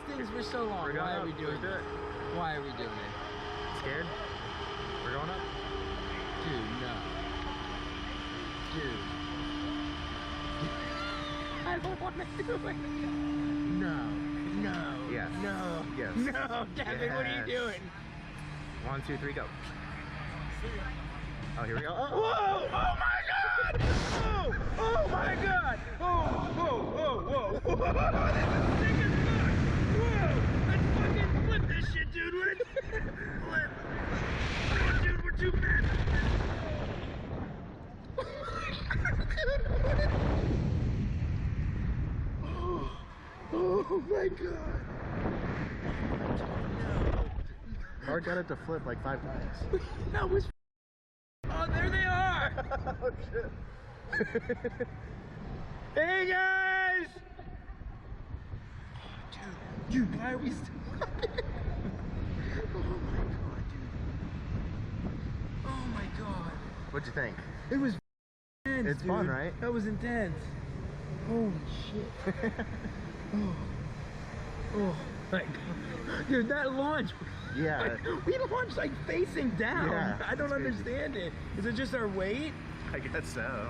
things for so long. Why are we doing it? Why are we doing it? Scared? We're going up? Dude, no. Dude. I don't want to do it. No. No. Yes. No. Yes. No, Kevin, what are you doing? 1, 2, 3, go. Oh, here we go. Oh, Whoa! Oh my God! Oh! Oh my God! Oh! Whoa! Whoa! Whoa! Whoa! This is sick as fuck! Whoa! Let's fucking flip this shit, dude! Let's flip! Oh, dude, we're too fast! Oh my God! Art got it to flip like 5 times. That was. Oh, there they are! Oh shit. Hey guys! Dude, why are we still Oh my God, dude. Oh my God. What'd you think? It was intense, It's dude. fun, right? That was intense. Holy shit. Oh. Oh my God. Dude, that launch. Yeah. Like, we launched like facing down. Yeah, I don't it's crazy. understand it. Is it just our weight? I guess so.